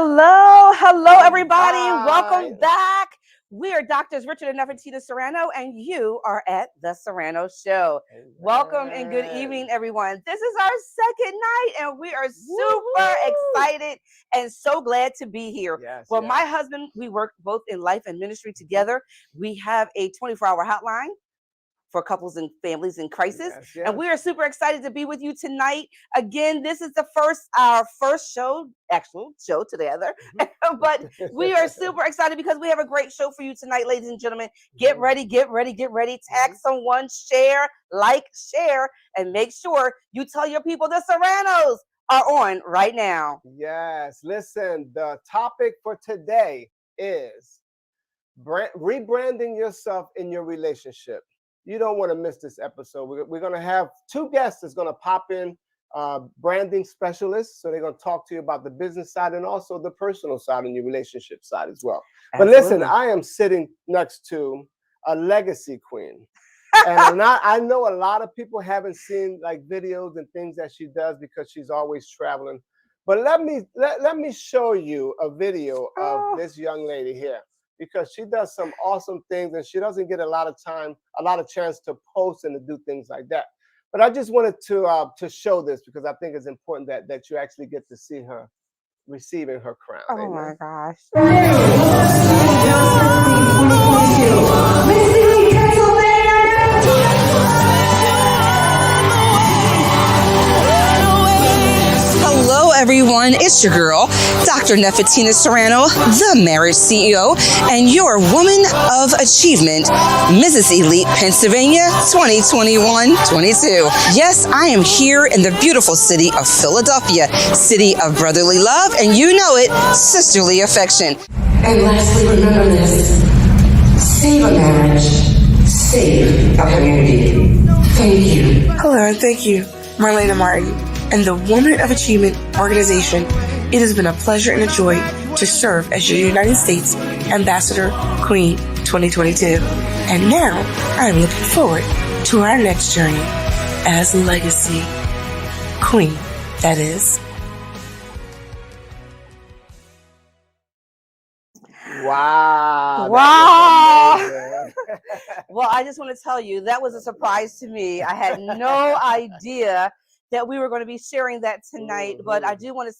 Hello, everybody. Hi. Welcome back. We are Doctors Richard and Nefertiti Serrano, and you are at The Serrano Show. Amen. Welcome and good evening, everyone. This is our second night, and we are super excited and so glad to be here. Yes, My husband, we work both in life and ministry together. We have a 24-hour hotline for couples and families in crisis. And we are super excited to be with you tonight. Again, this is our first actual show together. But we are super excited because we have a great show for you tonight, ladies and gentlemen. Get ready. Tag someone, share, and make sure you tell your people the Serranos are on right now. Yes, listen, the topic for today is rebranding yourself in your relationship. You don't want to miss this episode. We're going to have two guests that's going to pop in, branding specialists. So they're going to talk to you about the business side and also the personal side and your relationship side as well. Absolutely. But listen, I am sitting next to a legacy queen. And I know a lot of people haven't seen like videos and things that she does because she's always traveling. But let me show you a video of this young lady here, because she does some awesome things and she doesn't get a lot of chance to post and to do things like that. But I just wanted to show this because I think it's important that you actually get to see her receiving her crown. Oh, amen. My gosh. Hello, everyone. It's your girl, Dr. Nefertiti Serrano, the marriage CEO, and your woman of achievement, Mrs. Elite Pennsylvania 2021-22. Yes, I am here in the beautiful city of Philadelphia, city of brotherly love, and you know it, sisterly affection. And lastly, remember this: save a marriage, save a community. Thank you. Hello, and thank you, Marlena Martin, and the Woman of Achievement organization. It has been a pleasure and a joy to serve as your United States Ambassador Queen 2022. And now I am looking forward to our next journey as Legacy Queen, that is. Wow. Well, I just want to tell you, that was a surprise to me. I had no idea that we were going to be sharing that tonight. But I do want to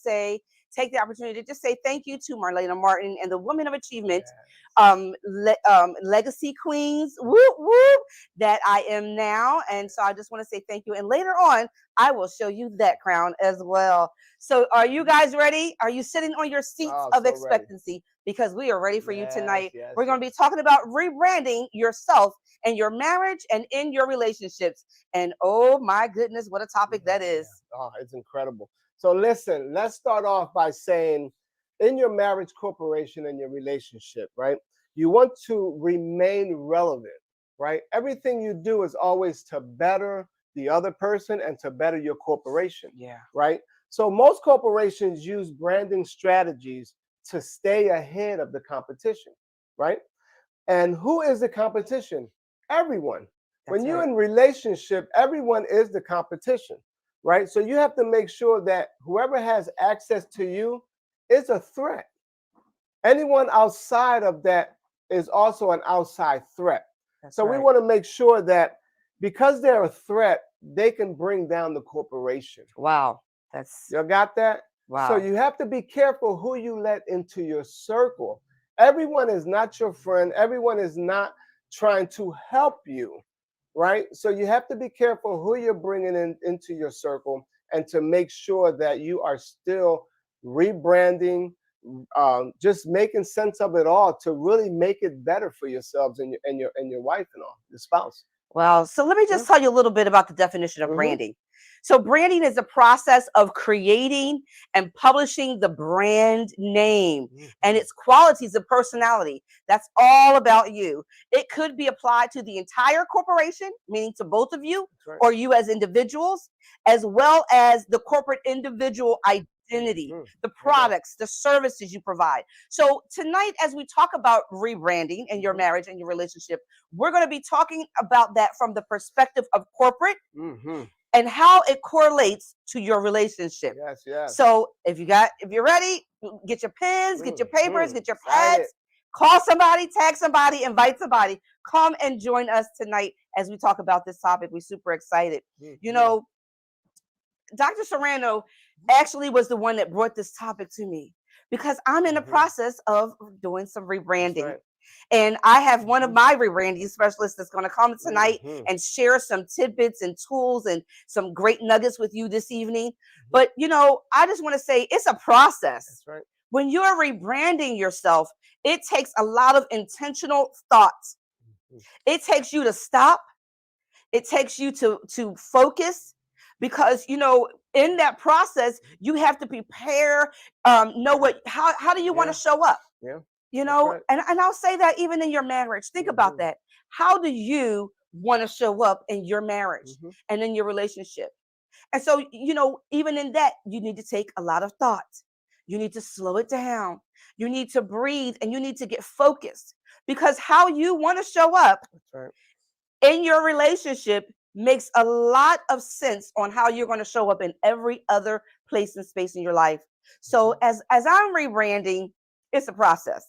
take the opportunity to just say thank you to Marlena Martin and the Women of Achievement, Legacy Queens, whoop, whoop, that I am now. And so I just want to say thank you. And later on, I will show you that crown as well. So are you guys ready? Are you sitting on your seats of expectancy? Ready. Because we are ready for you tonight. We're going to be talking about rebranding yourself and your marriage and in your relationships. And oh my goodness, what a topic that is. Oh, it's incredible. So listen, let's start off by saying, in your marriage corporation and your relationship, right? You want to remain relevant, right? Everything you do is always to better the other person and to better your corporation, right? So most corporations use branding strategies to stay ahead of the competition, right? And who is the competition? Everyone. When you're in relationship, everyone is the competition, right? So you have to make sure that whoever has access to you is a threat. Anyone outside of that is also an outside threat. So we want to make sure that because they're a threat, they can bring down the corporation. Wow. You got that? Wow. So you have to be careful who you let into your circle. Everyone is not your friend. Everyone is not trying to help you, right? So you have to be careful who you're bringing into your circle and to make sure that you are still rebranding, just making sense of it all to really make it better for yourselves and your wife and all, your spouse. Wow. So let me just tell you a little bit about the definition of branding. So branding is the process of creating and publishing the brand name and its qualities of personality. That's all about you. It could be applied to the entire corporation, meaning to both of you or you as individuals, as well as the corporate individual identity, the products, the services you provide. So tonight, as we talk about rebranding in your marriage and your relationship, we're going to be talking about that from the perspective of corporate and how it correlates to your relationship. Yes, yes. So if you're ready, get your pens, get your papers, get your Excited. pads, call somebody, tag somebody, invite somebody. Come and join us tonight as we talk about this topic. We're super excited. You know, Dr. Serrano actually was the one that brought this topic to me because I'm in the process of doing some rebranding. Right. And I have one of my rebranding specialists that's going to come tonight and share some tidbits and tools and some great nuggets with you this evening. But, you know, I just want to say it's a process. That's right. When you're rebranding yourself, it takes a lot of intentional thoughts. It takes you to stop. It takes you to focus, because, you know, in that process, you have to prepare, know how do you want to show up? Yeah. You know, right. and I'll say that even in your marriage. Think about that. How do you want to show up in your marriage and in your relationship? And so, you know, even in that, you need to take a lot of thought. You need to slow it down. You need to breathe, and you need to get focused, because how you want to show up That's right. in your relationship makes a lot of sense on how you're going to show up in every other place and space in your life. So as I'm rebranding, it's a process.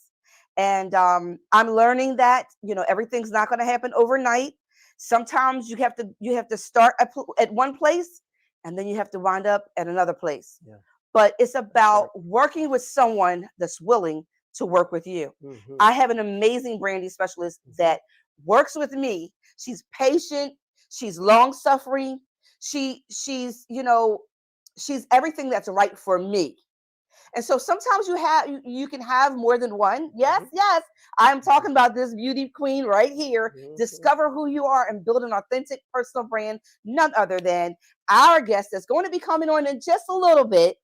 And I'm learning that, you know, everything's not going to happen overnight. Sometimes you have to start at one place, and then you have to wind up at another place. Yeah. But it's about working with someone that's willing to work with you. I have an amazing branding specialist that works with me. She's patient. She's long suffering. She's you know, she's everything that's right for me. And so sometimes you can have more than one. Yes, yes. I'm talking about this beauty queen right here. Discover who you are and build an authentic personal brand. None other than our guest that's going to be coming on in just a little bit,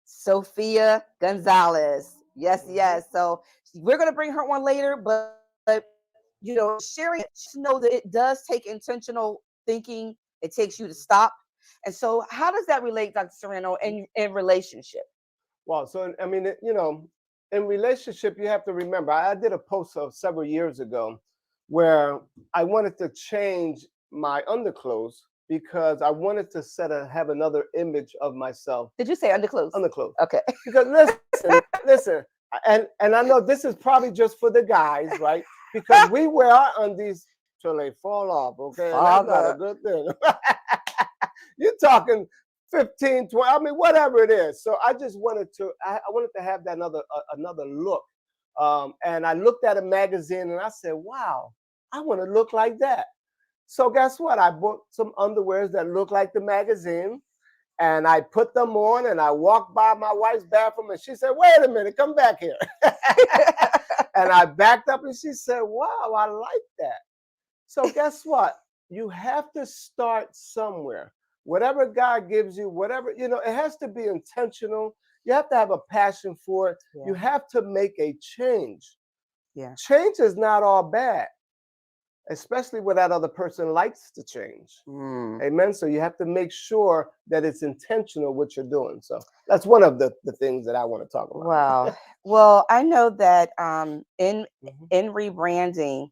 Sophia Gonzalez. Yes, yes. So we're going to bring her on later, but you know, sharing it, just know that it does take intentional thinking. It takes you to stop. And so how does that relate, Dr. Serrano, in relationship? Well, so I mean, you know, in relationship, you have to remember. I did a post several years ago where I wanted to change my underclothes because I wanted to have another image of myself. Did you say underclothes? Underclothes. Okay. Because listen, and I know this is probably just for the guys, right? Because we wear our undies till they fall off. Okay, and that's not a good thing. You're talking 15, 20, I mean, whatever it is. So I just wanted to, I wanted to have that another look. And I looked at a magazine and I said, wow, I want to look like that. So guess what? I bought some underwears that look like the magazine, and I put them on, and I walked by my wife's bathroom, and she said, wait a minute, come back here. And I backed up, and she said, wow, I like that. So guess what? You have to start somewhere. Whatever God gives you, whatever, you know, it has to be intentional. You have to have a passion for it. You have to make a change. Change is not all bad, especially when that other person likes to change. Amen. So you have to make sure that it's intentional what you're doing. So that's one of the things that I want to talk about. Wow. Well, I know that in rebranding,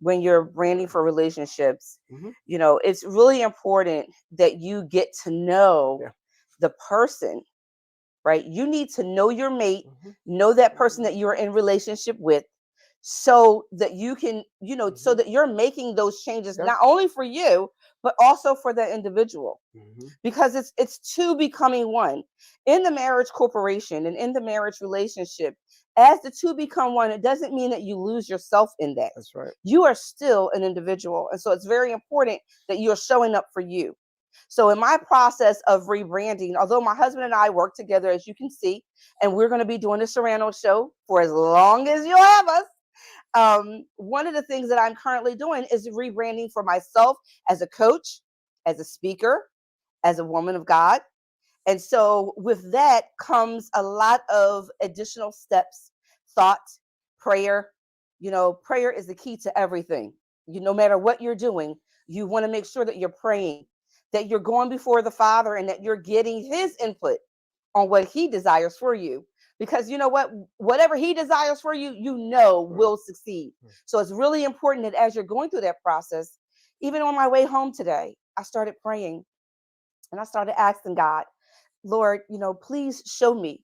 when you're branding for relationships, you know, it's really important that you get to know the person, right? You need to know your mate, know that person that you're in relationship with, so that you can, you know, so that you're making those changes not only for you, but also for the individual, because it's two becoming one in the marriage corporation and in the marriage relationship. As the two become one, it doesn't mean that you lose yourself in that. That's right. You are still an individual. And so it's very important that you're showing up for you. So in my process of rebranding, although my husband and I work together, as you can see, and we're going to be doing the Serrano show for as long as you'll have us, one of the things that I'm currently doing is rebranding for myself as a coach, as a speaker, as a woman of God. And so with that comes a lot of additional steps, thought, prayer. You know, prayer is the key to everything. No matter what you're doing, you want to make sure that you're praying, that you're going before the Father, and that you're getting his input on what he desires for you. Because you know what, whatever he desires for you, you know, will succeed. So it's really important that as you're going through that process, even on my way home today, I started praying. And I started asking God, Lord, please show me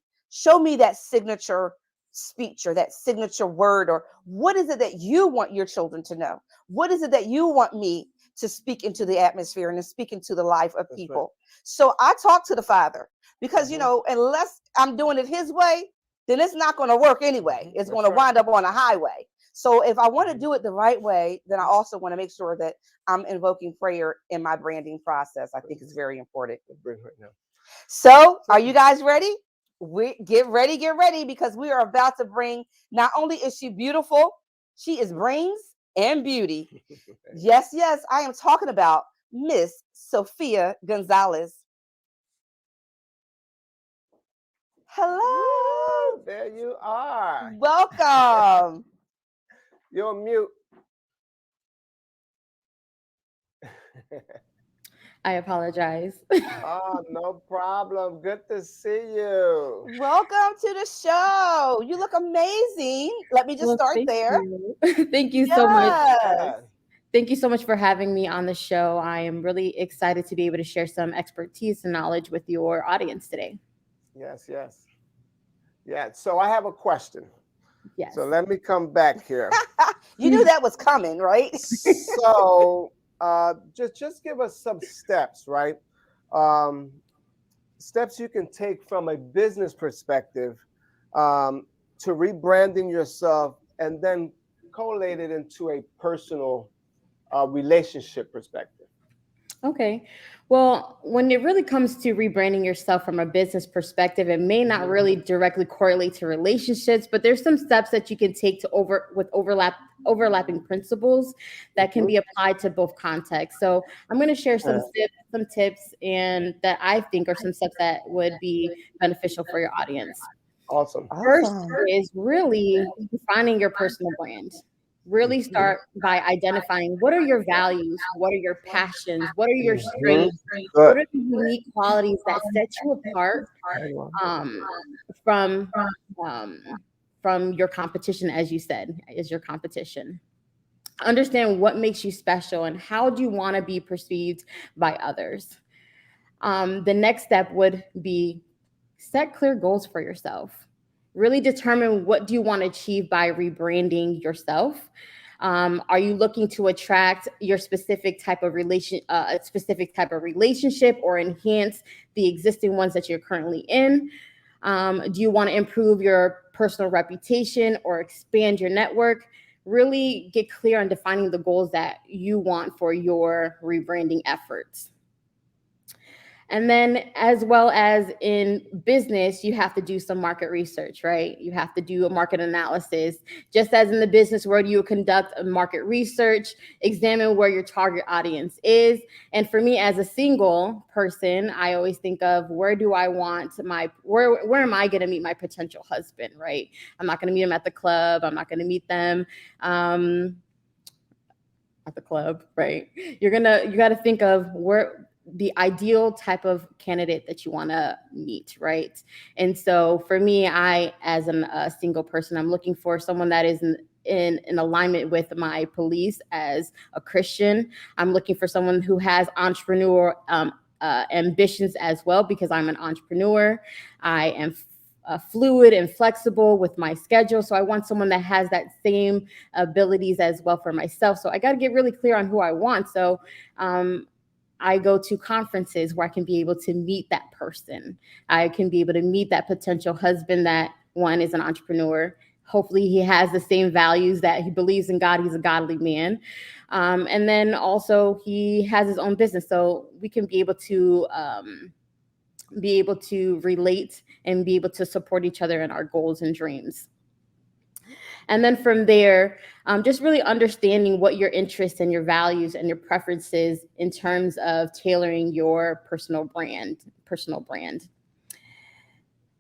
that signature speech or that signature word, or what is it that you want your children to know? What is it that you want me to speak into the atmosphere and to speak into the life of people? So I talk to the Father because, unless I'm doing it his way, then it's not going to work anyway. It's going to wind up on a highway. So if I want to do it the right way, then I also want to make sure that I'm invoking prayer in my branding process. I think it's very important. So are you guys ready? Get ready, because we are about to bring, not only is she beautiful, she is brains and beauty. Yes, I am talking about Miss Sophia Gonzalez. Hello. There you are. Welcome. You're on mute. I apologize. Oh, no problem. Good to see you. Welcome to the show. You look amazing. Let me just start there. Thank you so much. Thank you so much for having me on the show. I am really excited to be able to share some expertise and knowledge with your audience today. Yes. Yeah. So I have a question. Yes. So let me come back here. You knew that was coming, right? So just give us some steps, right? Steps you can take from a business perspective to rebranding yourself, and then collate it into a personal relationship perspective. Okay. Well, when it really comes to rebranding yourself from a business perspective, it may not really directly correlate to relationships, but there's some steps that you can take to overlapping principles that can be applied to both contexts. So I'm going to share some tips and that I think are some steps that would be beneficial for your audience. Awesome. First is really defining your personal brand. Really start by identifying what are your values, what are your passions, what are your strengths, what are the unique qualities that set you apart from your competition, as you said, is your competition. Understand what makes you special and how do you want to be perceived by others. The next step would be set clear goals for yourself. Really determine what do you want to achieve by rebranding yourself. Are you looking to attract your specific type of relationship or enhance the existing ones that you're currently in? Do you want to improve your personal reputation or expand your network? Really get clear on defining the goals that you want for your rebranding efforts. And then, as well as in business, you have to do some market research, right? You have to do a market analysis. Just as in the business world, you conduct a market research, examine where your target audience is. And for me, as a single person, I always think of where am I going to meet my potential husband, right? I'm not going to meet him at the club. I'm not going to meet them at the club, right? You got to think of where the ideal type of candidate that you want to meet, right? And so for me, as a single person, I'm looking for someone that is in alignment with my beliefs as a Christian. I'm looking for someone who has entrepreneur ambitions as well, because I'm an entrepreneur. I am fluid and flexible with my schedule. So I want someone that has that same abilities as well for myself. So I got to get really clear on who I want. So I go to conferences where I can be able to meet that person. I can be able to meet that potential husband that, one, is an entrepreneur. Hopefully he has the same values, that he believes in God. He's a godly man. And then also he has his own business. So we can be able to relate and be able to support each other in our goals and dreams. And then from there, just really understanding what your interests and your values and your preferences in terms of tailoring your personal brand.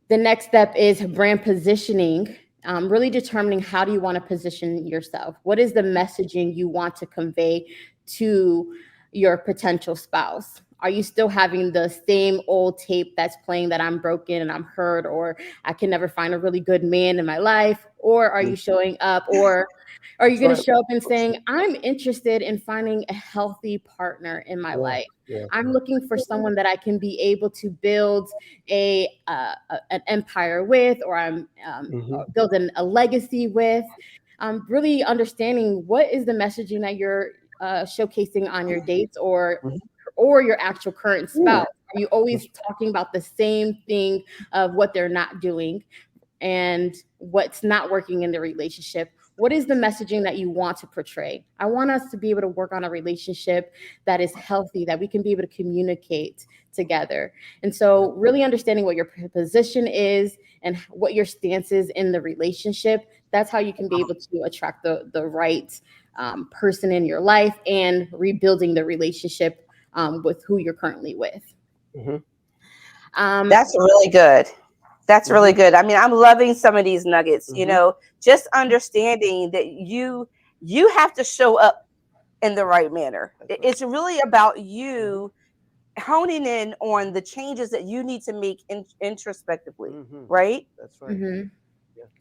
The next step is brand positioning, really determining how do you want to position yourself? What is the messaging you want to convey to your potential spouse? Are you still having the same old tape that's playing that I'm broken and I'm hurt, or I can never find a really good man in my life? Or are you showing up, or are you going to show up and saying, I'm interested in finding a healthy partner in my life? I'm looking for someone that I can be able to build an empire with, or I'm building a legacy with. Really understanding what is the messaging that you're showcasing on your dates, or your actual current spouse. Are you always talking about the same thing of what they're not doing and what's not working in the relationship? What is the messaging that you want to portray? I want us to be able to work on a relationship that is healthy, that we can be able to communicate together. And so really understanding what your position is and what your stance is in the relationship, that's how you can be able to attract the right person in your life and rebuilding the relationship with who you're currently with. That's really good. That's really good. I mean, I'm loving some of these nuggets, you know, just understanding that you have to show up in the right manner. It's really about you honing in on the changes that you need to make introspectively, right? That's right.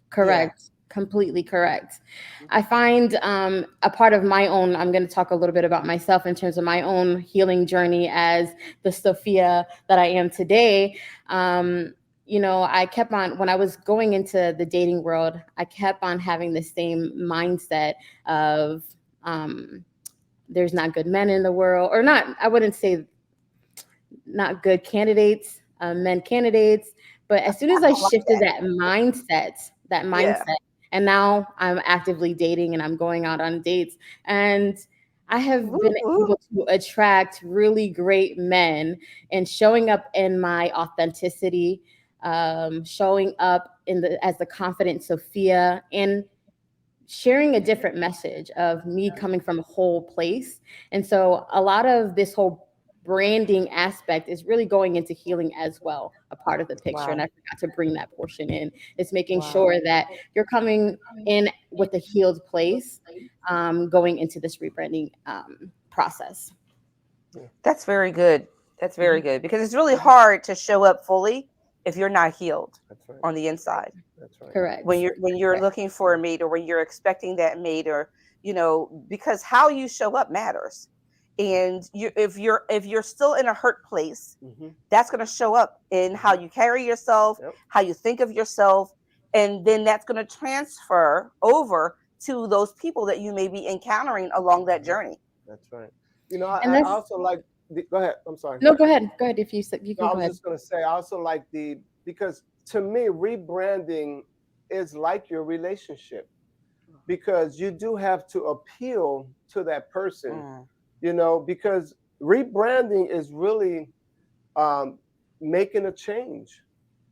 Correct. Yeah. Completely correct. I find a part of my own, I'm going to talk a little bit about myself in terms of my own healing journey as the Sophia that I am today. You know, I kept on, when I was going into the dating world, I kept on having the same mindset of there's not good men in the world, or not, I wouldn't say not good candidates, men candidates. But as soon as I shifted that mindset, and now I'm actively dating and I'm going out on dates, and I have been able to attract really great men and showing up in my authenticity, showing up as the confident Sophia, and sharing a different message of me coming from a whole place. And so a lot of this whole branding aspect is really going into healing as well, a part of the picture. And I forgot to bring that portion in. It's making sure that you're coming in with a healed place, going into this rebranding process. That's very good. That's very good, because it's really hard to show up fully if you're not healed on the inside. That's right. Correct. When you're looking for a mate, or when you're expecting that mate, or, you know, because how you show up matters. And if you're still in a hurt place, that's going to show up in how you carry yourself, how you think of yourself, and then that's going to transfer over to those people that you may be encountering along that journey. That's right. You know, I also like go ahead. I'm sorry. No, go ahead. Go ahead. If you can I go was ahead. just going to say, I also like because to me, rebranding is like your relationship, because you do have to appeal to that person, you know, because rebranding is really making a change.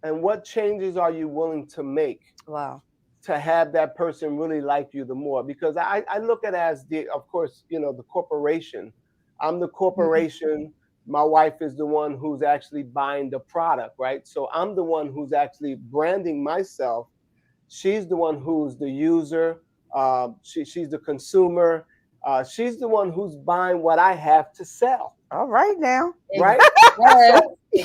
And what changes are you willing to make? Wow. To have that person really like you the more? Because I look at it as of course, you know, the corporation. I'm the corporation. My wife is the one who's actually buying the product, right? So I'm the one who's actually branding myself. She's the one who's the user. She's the consumer. She's the one who's buying what I have to sell. All right now. Right? So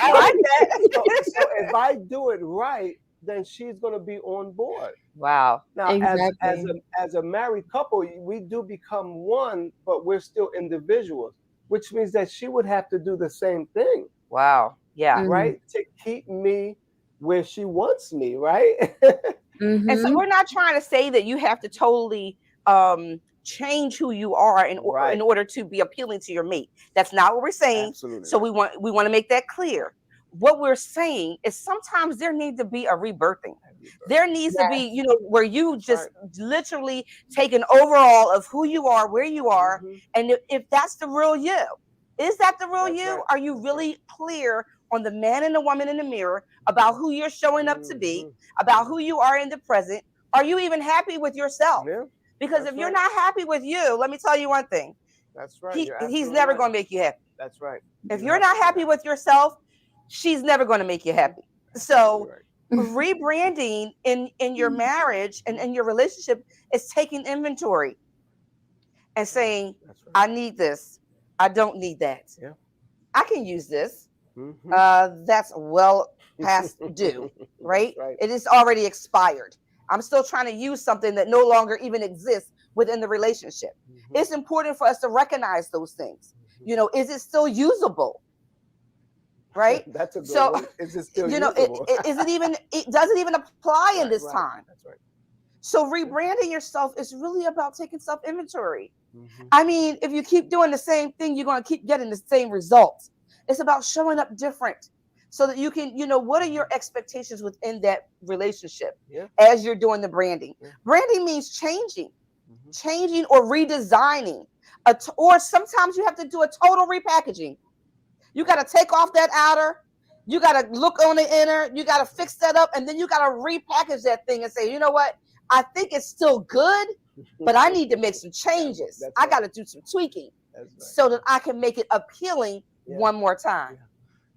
I like that. so if I do it right, then she's going to be on board. Wow. Now, Exactly. as a married couple, we do become one, but we're still individuals, which means that she would have to do the same thing. Wow. Yeah. Right? To keep me where she wants me, right? And so we're not trying to say that you have to totally change who you are in order to be appealing to your mate. That's not what we're saying. Absolutely. So we want to make that clear. What we're saying is sometimes there needs to be a rebirthing. There needs to be, you know, where you just literally take an overall of who you are, where you are, and if that's the real you. Is that the real you? Right. Are you really clear on the man and the woman in the mirror about who you're showing up to be, about who you are in the present? Are you even happy with yourself? Yeah, because if you're not happy with you, let me tell you one thing. That's right. He's never going to make you happy. That's right. If you're not happy with yourself, she's never going to make you happy. So rebranding in your marriage and in your relationship is taking inventory and saying, I need this. I don't need that. Yeah. I can use this. Mhm. That's well past due, right? That's right. It is already expired. I'm still trying to use something that no longer even exists within the relationship. Mhm. It's important for us to recognize those things. Mhm. You know, is it still usable? Right? That's a good So, one. Is it still you know, usable? is it even, it doesn't even apply in Right, this right. time. That's right. So rebranding yourself is really about taking self inventory. Mhm. I mean, if you keep doing the same thing, you're going to keep getting the same results. It's about showing up different so that you can, you know, what are your expectations within that relationship Yeah. as you're doing the branding? Yeah. Branding means changing, Mhm. changing or redesigning, or sometimes you have to do a total repackaging. You got to take off that outer. You got to look on the inner. You got to fix that up. And then you got to repackage that thing and say, you know what? I think it's still good, but I need to make some changes. That's I right. got to do some tweaking That's right. so that I can make it appealing Yeah. one more time. Yeah.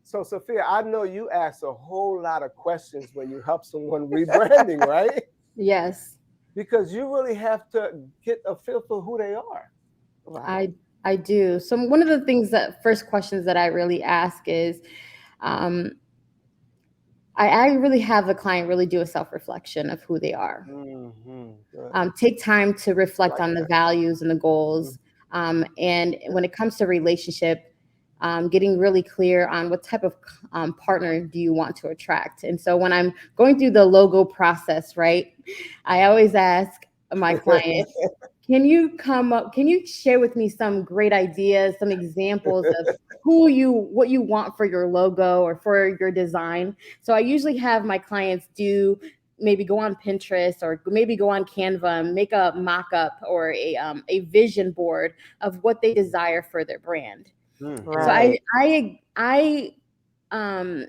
So, Sophia, I know you ask a whole lot of questions when you help someone rebranding, right? Yes, Because you really have to get a feel for who they are. Right. I do. So one of the things that first questions that I really ask is, um, I really have the client really do a self reflection of who they are. Mm-hmm. Good. Take time to reflect Like on the that. values and the goals. And when it comes to relationship, getting really clear on what type of partner do you want to attract. And so when I'm going through the logo process, right, I always ask my clients, can you share with me some great ideas, some examples of what you want for your logo or for your design? So I usually have my clients do maybe go on Pinterest or maybe go on Canva and make a mock-up or a vision board of what they desire for their brand. And so Right. um,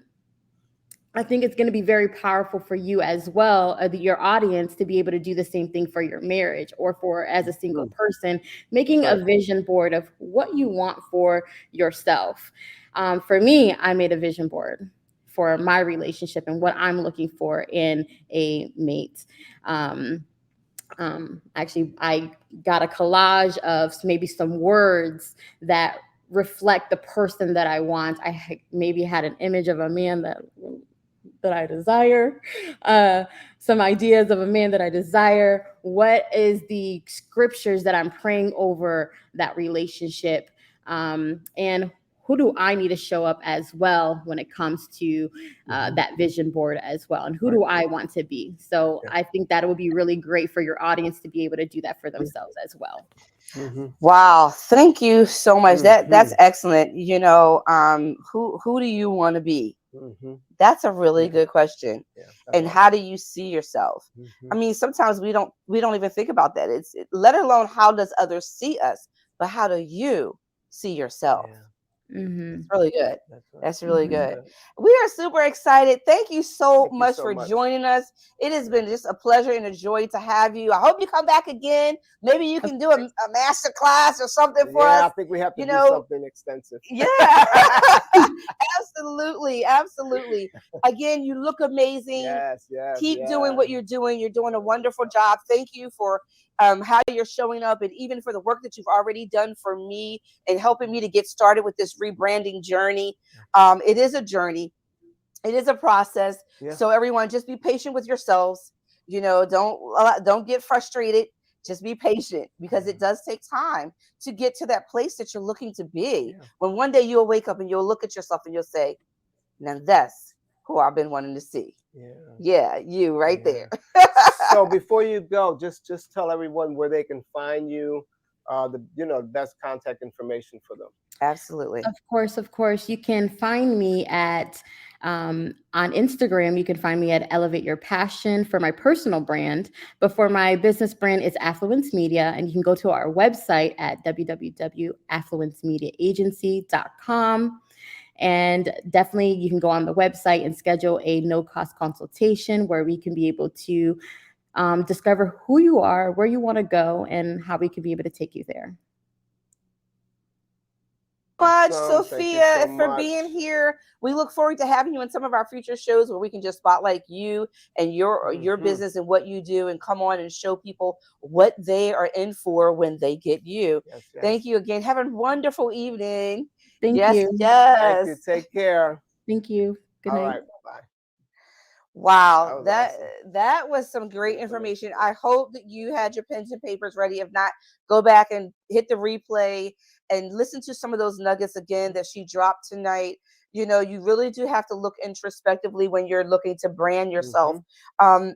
I think it's going to be very powerful for you as well, your audience, to be able to do the same thing for your marriage or for as a single person, making a Right. vision board of what you want for yourself. For me, I made a vision board for my relationship and what I'm looking for in a mate. Actually, I got a collage of maybe some words that reflect the person that I want. Maybe had an image of a man that I desire, some ideas of a man that I desire. What is the scriptures that I'm praying over that relationship? And who do I need to show up as well when it comes to that vision board as well? And who do I want to be? So Yeah. I think that would be really great for your audience to be able to do that for themselves as well. Mm-hmm. Wow. Thank you so much. That's Mm-hmm. excellent. You know, who do you want to be? Mm-hmm. That's a really Yeah. good question. Yeah. And how do you see yourself? I Mm-hmm. mean, sometimes we don't even think about that. Let alone how does others see us, but how do you see yourself? Yeah. It's Mm-hmm. really good. That's right. That's really Mm-hmm. That's good. good. We are super excited. Thank you so Thank you much so for much. joining us. It has been just a pleasure and a joy to have you. I hope you come back again. Maybe you can do a master class or something for Yeah, us. I think we have to You do know, something extensive. yeah. Absolutely. Absolutely. Again, you look amazing. Yes, yes, Keep doing yeah. what you're doing. You're doing a wonderful job. Thank you for how you're showing up and even for the work that you've already done for me and helping me to get started with this rebranding journey. It is a journey. It is a process. Yeah. So everyone, just be patient with yourselves. You know, don't get frustrated. Just be patient because it does take time to get to that place that you're looking to be. Yeah. When one day you'll wake up and you'll look at yourself and you'll say, now that's who I've been wanting to see. Yeah. Yeah, you right Yeah. there. So before you go, just tell everyone where they can find you, the best contact information for them. Absolutely. Of course. You can find me at on Instagram. You can find me at Elevate Your Passion for my personal brand, but for my business brand, it's Affluence Media, and you can go to our website at www.affluencemediaagency.com. And definitely, you can go on the website and schedule a no-cost consultation where we can be able to discover who you are, where you want to go, and how we can be able to take you there. Much, Awesome. Thank you Sophia, so for much. being here. We look forward to having you in some of our future shows where we can just spotlight you and your Mhm. business and what you do and come on and show people what they are in for when they get you. Yes, yes. Thank you again. Have a wonderful evening. Thank Yes, you. Thank yes. you. Take care. Thank you. Good All night. right. Bye. Wow, was that awesome. that was some great Information. information. I hope that you had your pens and papers ready. If not, go back and hit the replay and listen to some of those nuggets again that she dropped tonight. You know, you really do have to look introspectively when you're looking to brand yourself,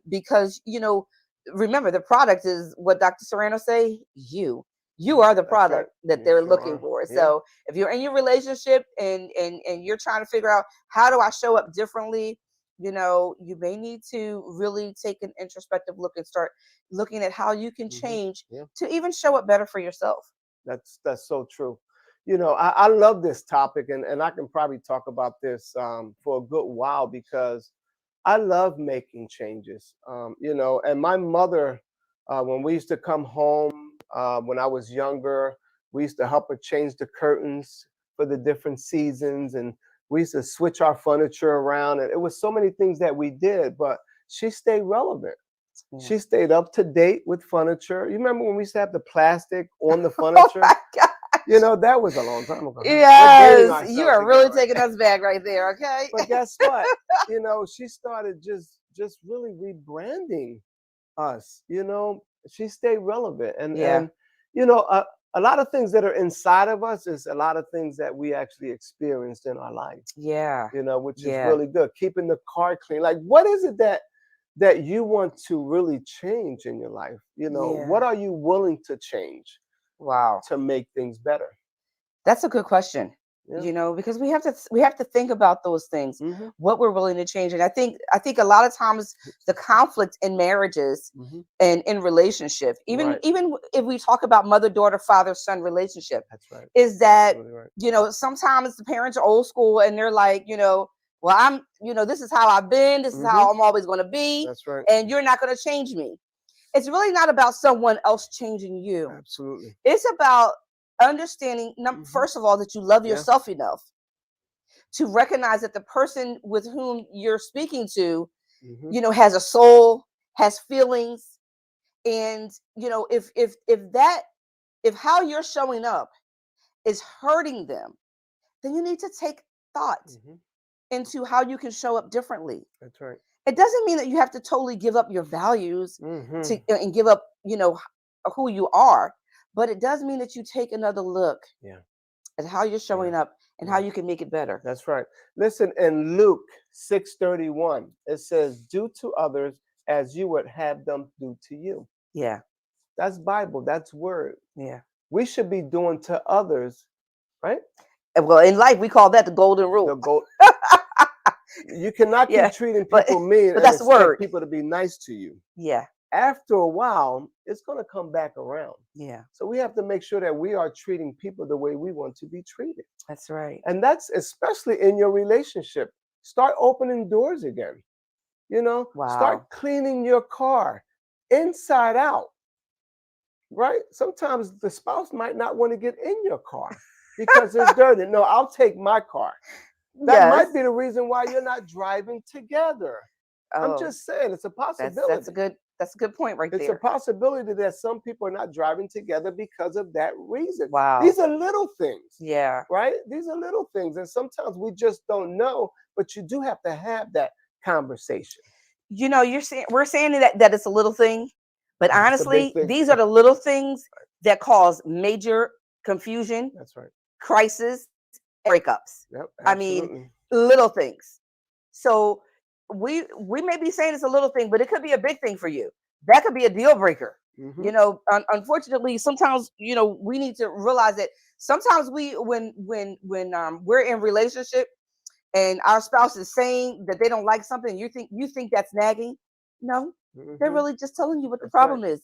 because remember the product is what Dr. Serrano say. You are the That's right. product that You they're sure looking are. for. Yeah. So if you're in your relationship and you're trying to figure out how do I show up differently, you may need to really take an introspective look and start looking at how you can change Yeah. to even show up better for yourself. That's so true. I love this topic, and I can probably talk about this for a good while because I love making changes. And my mother, when we used to come home when I was younger, we used to help her change the curtains for the different seasons, and we used to switch our furniture around, and it was so many things that we did, but she stayed relevant. Yeah. She stayed up to date with furniture. You remember when we used to have the plastic on the Oh furniture? my God. That was a long time ago. Huh? We're dating Yes, you ourselves are again, really right? taking us back right there. Okay. But guess what? She started just really rebranding us. She stayed relevant, and Yeah. you know a lot of things that are inside of us is a lot of things that we actually experienced in our life. Yeah. Which is Yeah. really good. Keeping the car clean. Like, what is it that you want to really change in your life? What Yeah. are you willing to change Wow. to make things better? That's a good question. Yeah. Because we have to think about those things, Hmm. what we're willing to change. And I think a lot of times the conflict in marriages Hmm. and in relationship, even Right. even if we talk about mother, daughter, father, son relationship, That's right. is that Absolutely right. sometimes the parents are old school and they're like, well, this is how I've been, this is how I'm always going to be, That's right. and you're not going to change me. It's really not about someone else changing you. Absolutely. It's about understanding, first of all, that you love Yeah. yourself enough to recognize that the person with whom you're speaking to, Hmm. has a soul, has feelings, and if how you're showing up is hurting them, then you need to take thought Hmm. into how you can show up differently. That's right. It doesn't mean that you have to totally give up your values Hmm. and give up, who you are, but it does mean that you take another look Yeah. at how you're showing Yeah. up and how you can make it better. That's right. Listen, in Luke 6:31, it says, "Do to others as you would have them do to you." Yeah. That's Bible. That's word. Yeah. We should be doing to others, right? And well, in life, we call that the golden The rule. goal. You cannot Yeah. keep treating But people mean but and that's the expect word. people to be nice to you. Yeah. After a while, it's going to come back around. Yeah. So we have to make sure that we are treating people the way we want to be treated. That's right. And that's especially in your relationship. Start opening doors again. Wow. Start cleaning your car inside out, right? Sometimes the spouse might not want to get in your car because it's dirty. No, I'll take my car. That Yes. might be the reason why you're not driving together. I'm Oh, just saying it's a that's possibility. a good point right It's a there. possibility that some people are not driving together because of that reason. Wow. These are little things, Yeah. right? These are little things. And sometimes we just don't know, but you do have to have that conversation. We're saying that it's a little thing, but It's a big honestly, thing. these are the little things that cause major confusion, That's right. crisis, breakups. Yep, I mean, absolutely. little things. So we may be saying it's a little thing, but it could be a big thing for you. That could be a deal breaker. Hmm. Unfortunately, sometimes we need to realize that sometimes when we're in relationship and our spouse is saying that they don't like something, you think that's nagging. No, they're Hmm. really just telling you what the That's right. problem is.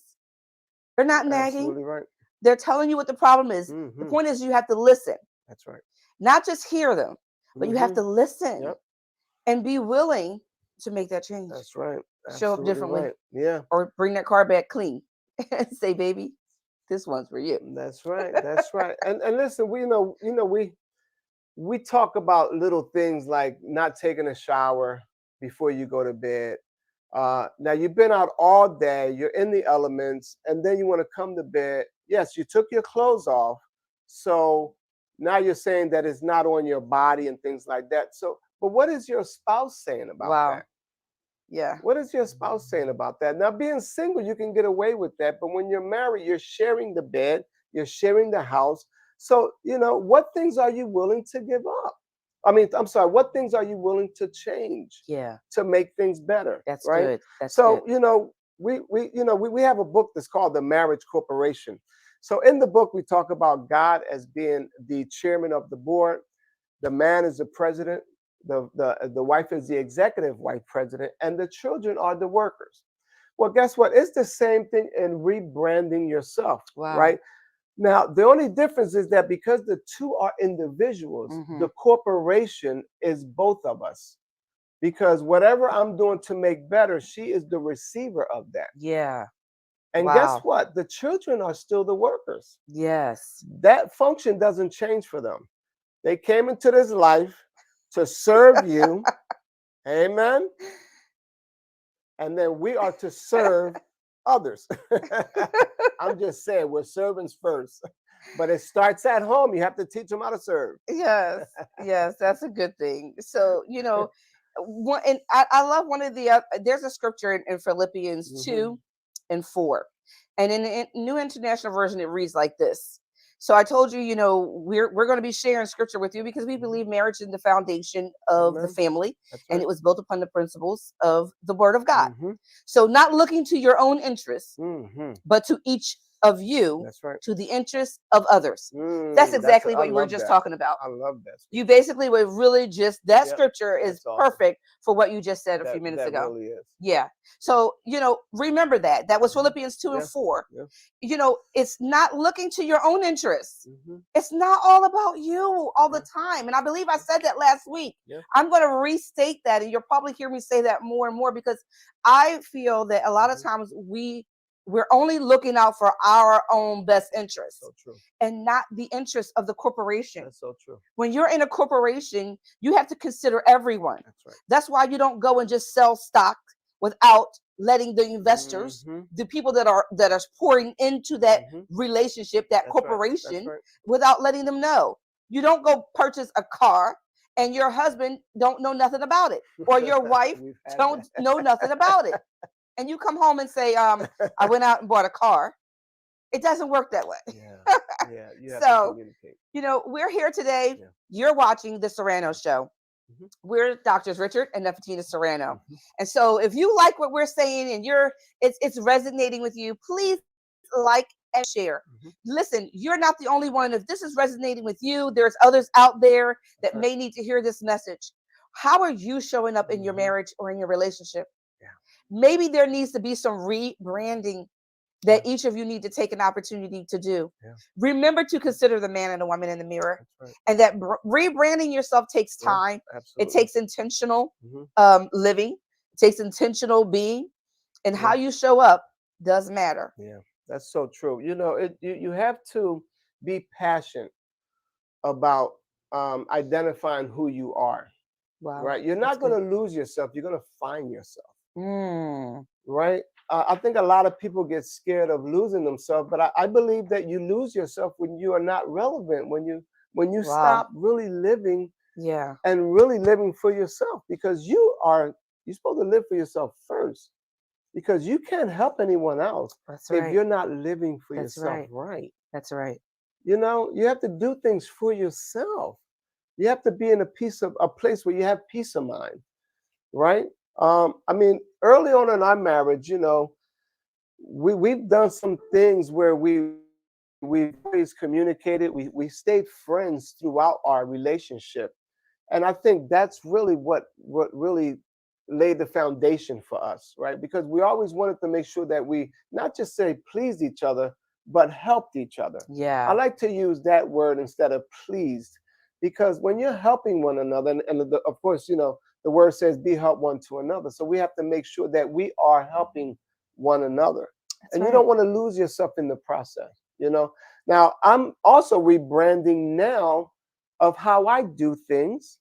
They're not nagging. Absolutely right. They're telling you what the problem is. The Hmm. point is you have to listen, That's right. not just hear them, but you have Hmm. to listen Yep. and be willing to make that change. That's right. Show up Absolutely differently right. Yeah. or bring that car back clean and say, baby, this one's for you. That's right. That's right. And listen, we talk about little things like not taking a shower before you go to bed. Now you've been out all day, you're in the elements, and then you want to come to bed. Yes, you took your clothes off, so Now you're saying that it's not on your body and things like that. So, but what is your spouse saying about Wow. that? Yeah. What is your spouse saying about that? Now, being single, you can get away with that. But when you're married, you're sharing the bed, you're sharing the house. So, what things are you willing to give up? I mean, I'm sorry, what things are you willing to change Yeah. to make things better? That's right? good. That's So, good. we have a book that's called The Marriage Corporation. So in the book, we talk about God as being the chairman of the board. The man is the president. The wife is the executive vice president, and the children are the workers. Well, guess what? It's the same thing in rebranding yourself, Wow. right? Now, the only difference is that because the two are individuals, Mhm. the corporation is both of us. Because whatever I'm doing to make better, she is the receiver of that. Yeah. And guess Wow. what? The children are still the workers. Yes. That function doesn't change for them. They came into this life to serve you. Amen. And then we are to serve others. I'm just saying, we're servants first. But it starts at home. You have to teach them how to serve. Yes. Yes. That's a good thing. So, and I love one of the, there's a scripture in Philippians 2 and 4. And in the New International Version, it reads like this. So I told you, we're going to be sharing scripture with you because we believe marriage is the foundation of the family. That's And right. it was built upon the principles of the word of God. Mhm. So not looking to your own interests, Mhm. but to each of you, That's right. to the interests of others. That's exactly what you were just talking about. I love that. You basically were really just, that Yep, scripture is that's awesome. perfect for what you just said a few That minutes that ago. really is. Yeah. So, remember that. That was Philippians 2 and Yeah. 4. Yeah. It's not looking to your own interests. Mhm. It's not all about you all the time. And I believe I said that last week. Yeah. I'm going to restate that. And you'll probably hear me say that more and more because I feel that a lot of times we're only looking out for our own best interests. So true. And not the interests of the corporation. That's so true. When you're in a corporation, you have to consider everyone. That's right. That's why you don't go and just sell stock without letting the investors, the people that are pouring into that relationship, that corporation, without letting them know. You don't go purchase a car and your husband don't know nothing about it, or your wife don't know nothing about it. And you come home and say, I went out and bought a car. It doesn't work that way. Yeah. You have to communicate. We're here today. Yeah. You're watching the Serrano Show. We're Doctors Richard and Nefertina Serrano. And so if you like what we're saying and it's resonating with you, please like and share. Listen, you're not the only one. If this is resonating with you, there's others out there that may need to hear this message. How are you showing up in your marriage or in your relationship? Yeah. Maybe there needs to be some rebranding that each of you need to take an opportunity to do. Yeah. Remember to consider the man and the woman in the mirror. And that rebranding yourself takes time. It takes intentional living. It takes intentional being. And how you show up does matter. Yeah, that's so true. You have to be passionate about identifying who you are. Wow. Right? You're not going to lose yourself. You're going to find yourself. Right? I think a lot of people get scared of losing themselves, but I believe that you lose yourself when you are not relevant, when you stop really living and really living for yourself, because you're supposed to live for yourself first, because you can't help anyone else if you're not living for yourself right. That's right. You have to do things for yourself. You have to be in a place where you have peace of mind, right? I mean, early on in our marriage, we've done some things where we've always communicated. We stayed friends throughout our relationship, and I think that's really what really laid the foundation for us, right? Because we always wanted to make sure that we not just say pleased each other, but helped each other. Yeah, I like to use that word instead of pleased, because when you're helping one another, and of course, the word says be help one to another. So we have to make sure that we are helping one another. That's and you don't want to lose yourself in the process, Now, I'm also rebranding now of how I do things,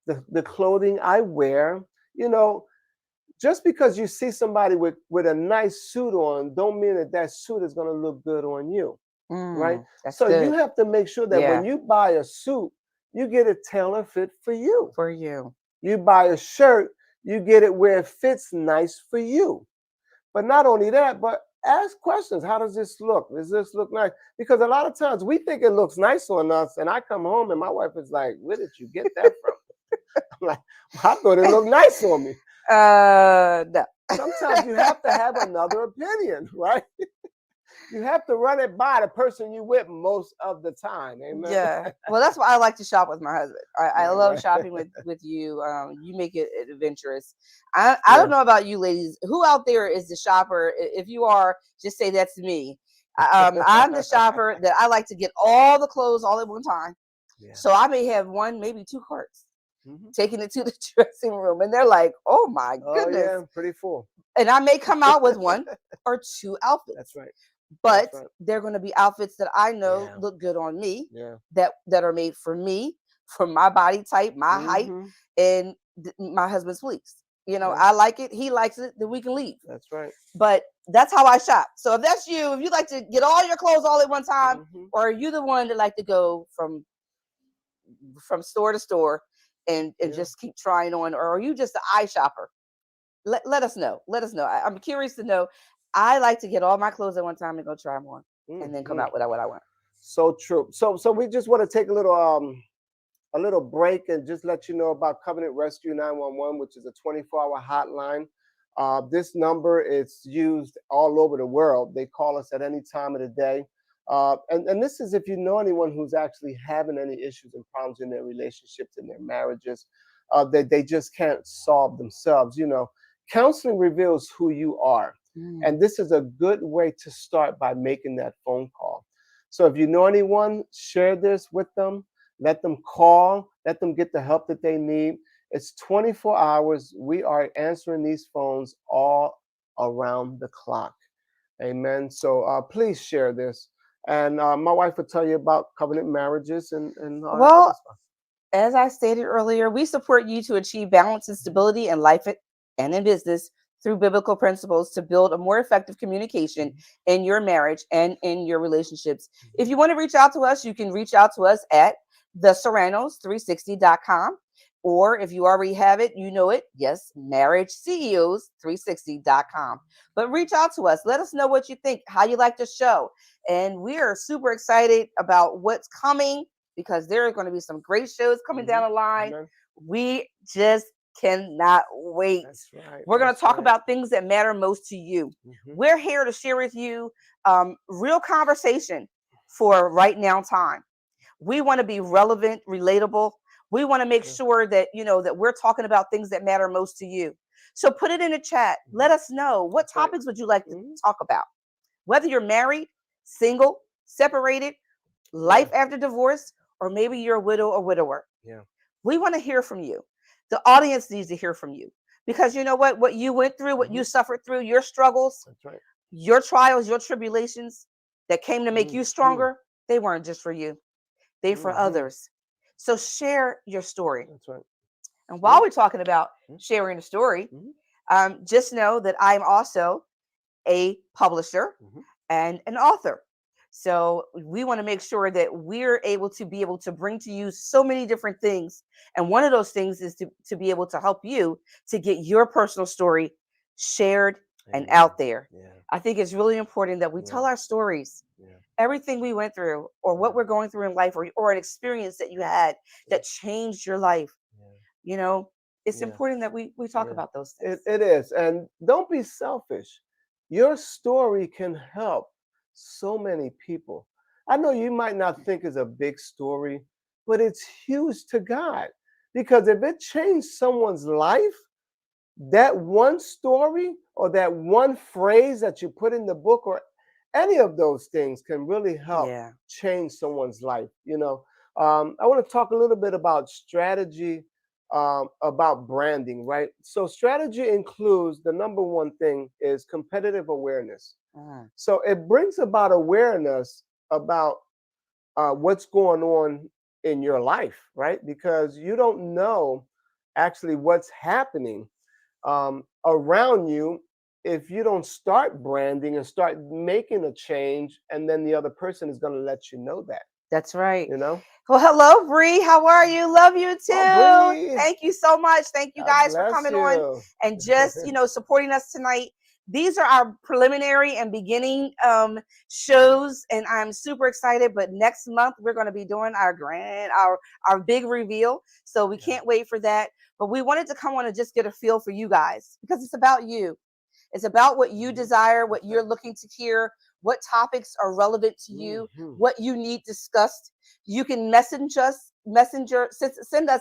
the clothing I wear. Just because you see somebody with a nice suit on, don't mean that suit is going to look good on you. right? That's So you good. have to make sure that Yeah. when you buy a suit, you get it tailor fit for you. For you. You buy a shirt, you get it where it fits nice for you. But not only that, but ask questions. How does this look? Does this look nice? Because a lot of times we think it looks nice on us, and I come home and my wife is like, "Where did you get that from?" I'm like, "I thought it looked nice on me." No. Sometimes you have to have another opinion, right? You have to run it by the person you with most of the time. Amen. Yeah. Well, that's why I like to shop with my husband. I Right, love right. shopping with you. You make it adventurous. I Yeah. don't know about you ladies. Who out there is the shopper? If you are, just say that's me. I'm the shopper that I like to get all the clothes all at one time. Yeah. So I may have one, maybe two carts, Mhm. taking it to the dressing room, and they're like, "Oh my Oh goodness!" yeah, pretty full. And I may come out with one or two outfits. That's right. But That's right. they're going to be outfits that I know Yeah. look good on me, Yeah. that are made for me, for my body type, my height, Mhm. and my husband's fleece. Yeah. I like it, he likes it, then we can leave. That's right. But that's how I shop. So if that's you, if you like to get all your clothes all at one time, Mhm. or are you the one that like to go from store to store and Yeah. just keep trying on, or are you just an eye shopper? Let us know. Let us know. I'm curious to know. I like to get all my clothes at one time and go try them on, and then come Mhm. out with what I want. So true. So we just want to take a little break and just let you know about Covenant Rescue 911, which is a 24-hour hotline. This number is used all over the world. They call us at any time of the day. And this is if you know anyone who's actually having any issues and problems in their relationships, in their marriages, that they just can't solve themselves. Counseling reveals who you are. And this is a good way to start by making that phone call. So if you know anyone, share this with them. Let them call. Let them get the help that they need. It's 24 hours. We are answering these phones all around the clock. Amen. So please share this. And my wife will tell you about covenant marriages and other Well, stuff. as I stated earlier, we support you to achieve balance and stability in life and in business through biblical principles to build a more effective communication in your marriage and in your relationships. If you want to reach out to us, you can reach out to us at theserranos360.com. Or if you already have it, you know it. Yes, marriageCEOs360.com. But reach out to us. Let us know what you think, how you like the show. And we are super excited about what's coming, because there are going to be some great shows coming down the line. Amen. We just cannot wait. That's right. We're going to That's talk right. about things that matter most to you. Mhm. We're here to share with you real conversation for right now time. We want to be relevant, relatable. We want to make sure that that we're talking about things that matter most to you. So put it in the chat. Let us know, what That's right. topics would you like to Mhm. talk about? Whether you're married, single, separated, life after divorce, or maybe you're a widow or widower. Yeah. We want to hear from you. The audience needs to hear from you, because you know what you went through, what you suffered through, your struggles, That's right. your trials, your tribulations that came to make you Mhm. stronger, they weren't just for you. They for Mhm. others. So share your story. That's right. And while we're talking about sharing a story, Mhm. just know that I'm also a publisher Mhm. and an author. So we want to make sure that we're able to bring to you so many different things. And one of those things is to be able to help you to get your personal story shared and Amen. out there. Yeah. I think it's really important that we tell our stories, Yeah. everything we went through, or what we're going through in life, or an experience that you had that changed your life. Yeah. It's Yeah. important that we talk Yeah. about those things. It is. And don't be selfish. Your story can help so many people. I know you might not think it's a big story, but it's huge to God. Because if it changed someone's life, that one story or that one phrase that you put in the book or any of those things can really help Yeah. change someone's life. I want to talk a little bit about strategy, about branding, right? So strategy includes, the number one thing is competitive awareness. Mm. So it brings about awareness about what's going on in your life, right? Because you don't know actually what's happening around you if you don't start branding and start making a change, and then the other person is going to let you know that, That's right. you know. Well, hello, Bree. How are you? Love you too. Oh, Bree. Thank you so much. Thank you God guys for bless coming you. on and just, supporting us tonight. These are our preliminary and beginning shows, and I'm super excited. But next month we're going to be doing our big reveal, so we can't wait for that. But we wanted to come on and just get a feel for you guys, because it's about you. It's about what you desire, what you're looking to hear, what topics are relevant to you, what you need discussed. You can send us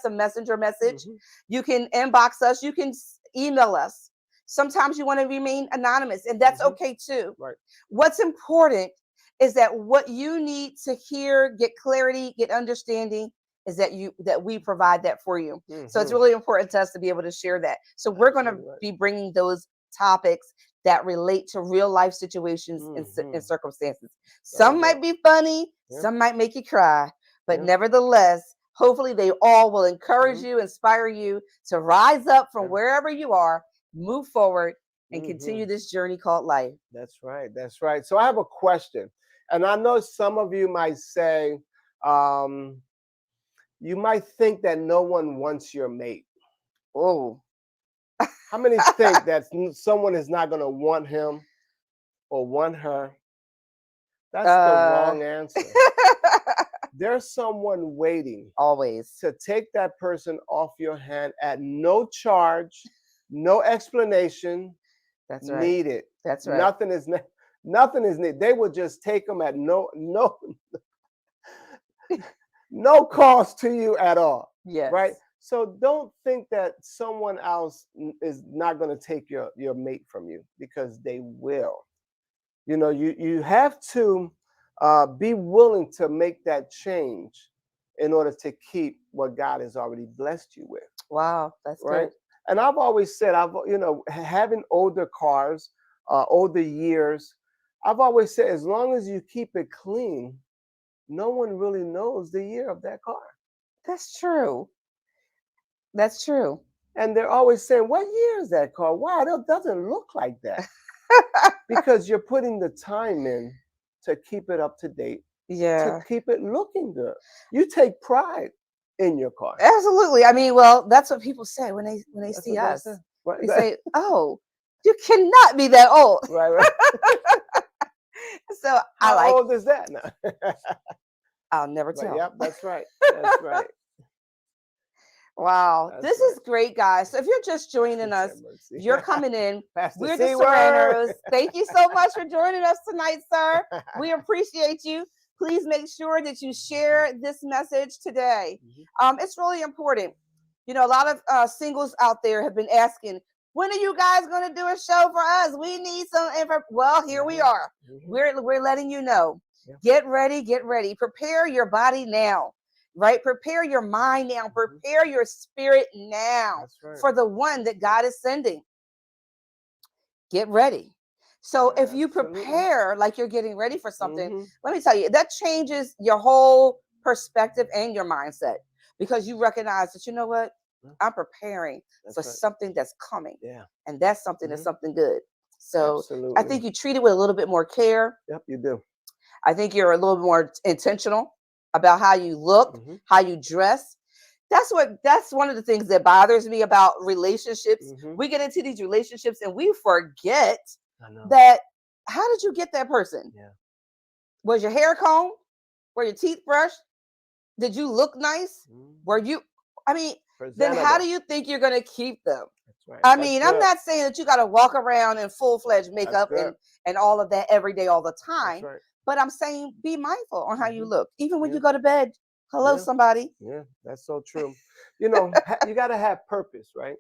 a messenger message. You can inbox us. You can email us. Sometimes you want to remain anonymous, and that's okay too. Right. What's important is that what you need to hear, get clarity, get understanding, is that we provide that for you. So it's really important to us to be able to share that. So we're going to be bringing those topics that relate to real life situations and circumstances. Some might be funny, some might make you cry, but nevertheless, hopefully they all will encourage you, inspire you to rise up from wherever you are, move forward, and continue this journey called life. That's right. That's right. So I have a question, and I know some of you might say, you might think that no one wants your mate. Oh, how many think that someone is not going to want him or want her? That's the wrong answer. There's someone waiting always to take that person off your hand at no charge, no explanation. That's right. Needed. That's right. Nothing is needed. They will just take them at no cost to you at all. Yes. Right. So don't think that someone else is not going to take your mate from you, because they will. You have to be willing to make that change in order to keep what God has already blessed you with. Wow, that's right. Good. And I've always said, having older cars, older years, I've always said, as long as you keep it clean, no one really knows the year of that car. That's true. That's true. And they're always saying, what year is that car? Wow, it doesn't look like that. Because you're putting the time in to keep it up to date, to keep it looking good. You take pride in your car. Absolutely. I mean, well, that's what people say when they see us. They say, "Oh, you cannot be that old." Right. So how old is that now? I'll never tell. Yep, that's right. That's right. Wow, this is great, guys. So if you're just joining us, you're coming in. We're the Serranos. Thank you so much for joining us tonight, sir. We appreciate you. Please make sure that you share this message today. It's really important. A lot of singles out there have been asking, when are you guys going to do a show for us? We need some info. Well, here we are. We're letting you know. Get ready. Get ready. Prepare your body now. Right? Prepare your mind now. Prepare your spirit now for the one that God is sending. Get ready. So if you prepare like you're getting ready for something, let me tell you, that changes your whole perspective and your mindset, because you recognize that, you know what? I'm preparing for something that's coming. Yeah. And that's something that's something good. So I think you treat it with a little bit more care. Yep, you do. I think you're a little more intentional about how you look, how you dress. That's one of the things that bothers me about relationships. We get into these relationships and we forget that, how did you get that person? Yeah. Was your hair combed? Were your teeth brushed? Did you look nice? Then how do you think you're going to keep them? Right. I'm not saying that you got to walk around in full-fledged makeup and all of that every day, all the time. But I'm saying be mindful on how you look. Even when you go to bed. Hello, somebody. Yeah, that's so true. You got to have purpose, right?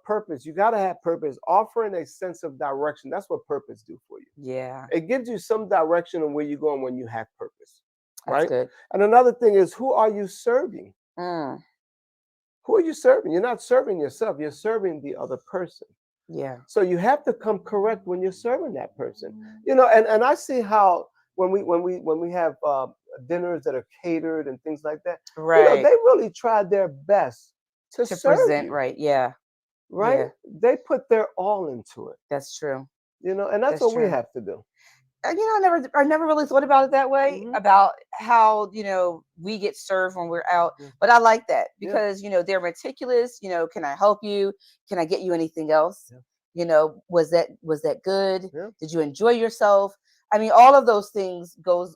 Purpose. You got to have purpose. Offering a sense of direction. That's what purpose do for you. Yeah. It gives you some direction on where you're going when you have purpose. Right? That's good. And another thing is, who are you serving? Who are you serving? You're not serving yourself. You're serving the other person. Yeah. So you have to come correct when you're serving that person. And I see how when we have dinners that are catered and things like that, right? They really tried their best to serve present you. right. Yeah. right? Yeah. They put their all into it, That's true. and that's That's what we true. have to do. I never really thought about it that way, Mhm. about how, we get served when we're out. Yeah. But I like that Yeah. because, they're meticulous. Can I help you? Can I get you anything else? Yeah. Was that good? Yeah. Did you enjoy yourself? I mean, all of those things go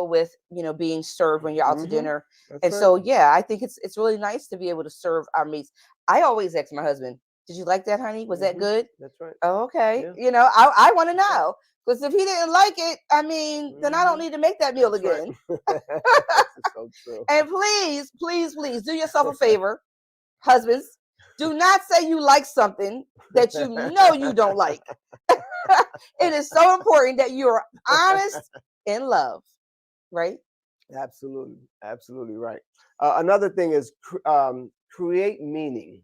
with, being served when you're out to Mhm. dinner. That's And right. so, yeah, I think it's really nice to be able to serve our mates. I always ask my husband, "Did you like that, honey? Was that Mhm. good?" That's right. Oh, okay. Yeah. I want to That's right. know, because if he didn't like it, I mean, then I don't Mhm. need to make that meal That's right. again. That's so true. And please, please, please do yourself a favor, husbands. Do not say you like something that you don't like. It is so important that you are honest in love, right? Absolutely, absolutely right. Another thing is create meaning,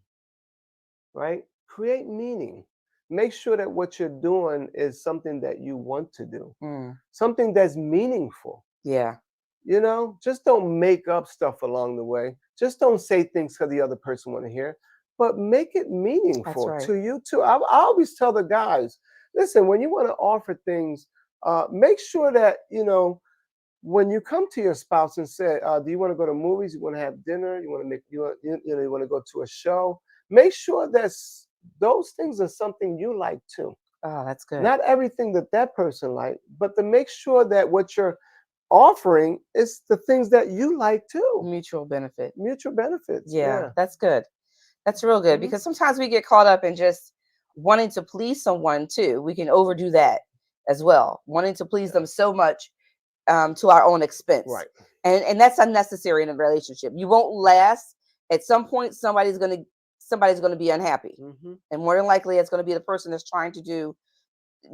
right? Create meaning. Make sure that what you're doing is something that you want to do, Mm, something that's meaningful. yeah, Just don't make up stuff along the way. Just don't say things because the other person want to hear, but make it that's meaningful right. to you too. I always tell the guys, listen, when you want to offer things, make sure that when you come to your spouse and say, "Do you want to go to movies? You want to have dinner? You want to make you want to go to a show?" Make sure that those things are something you like too. Oh, that's good. Not everything that that person like, but to make sure that what you're offering is the things that you like too. Mutual benefit. Mutual benefits. Yeah, Yeah. that's good. That's real good, Mhm. because sometimes we get caught up in just wanting to please someone too. We can overdo that as well, wanting to please them so much, to our own expense, Right. and that's unnecessary in a relationship. You won't last. At some point, somebody's gonna be unhappy, Hmm. and more than likely, it's gonna be the person that's trying to do,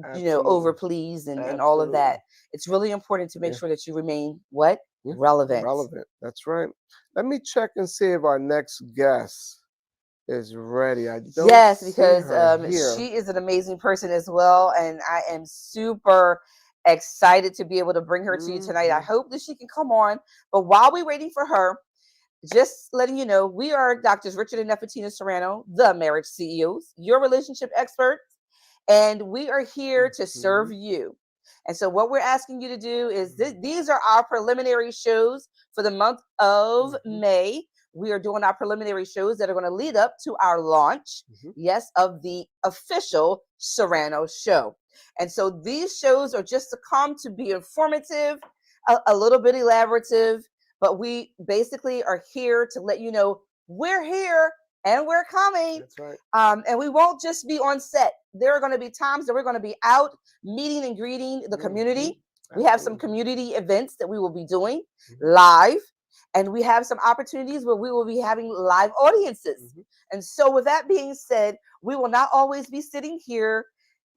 over Absolutely. please and all of Absolutely. that. It's really important to make Yeah. sure that you remain what Yeah. relevant. Relevant. That's right. Let me check and see if our next guest is ready. I don't Yes, see because her here. she is an amazing person as well, and I am super excited to be able to bring her to you tonight. I Mhm. hope that she can come on. But while we're waiting for her, just letting you know, we are Doctors Richard and Nefertina Serrano, the marriage CEOs, your relationship experts, and we are here to serve Mhm. you. And so, what we're asking you to do is Mhm. these are our preliminary shows for the month of Mhm. May. We are doing our preliminary shows that are going to lead up to our launch, Mhm. yes, of the official Serrano show. And so, these shows are just to come to be informative, a little bit elaborative, but we basically are here to let you know we're here and we're coming. That's right. And we won't just be on set. There are going to be times that we're going to be out meeting and greeting the Mhm. community. We have some Absolutely. community events that we will be doing Mhm. live, and we have some opportunities where we will be having live audiences. Mhm. And so, with that being said, we will not always be sitting here,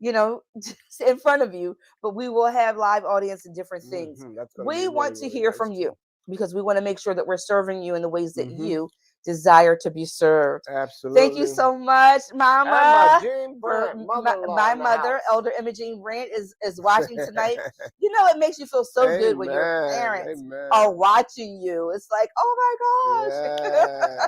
just in front of you, but we will have live audience and different things. Mhm. That's going to be We really, want to really hear nice from you too. because we want to make sure that we're serving you in the ways that Mhm. you desire to be served. Thank you Absolutely. so much, And my Mama. Jean For Brandt, mother-in-law my in the mother, house. Elder Imogene Brandt, is watching tonight. It makes you feel so good when your Amen. parents are Amen. watching you. It's like, oh my gosh. Yeah.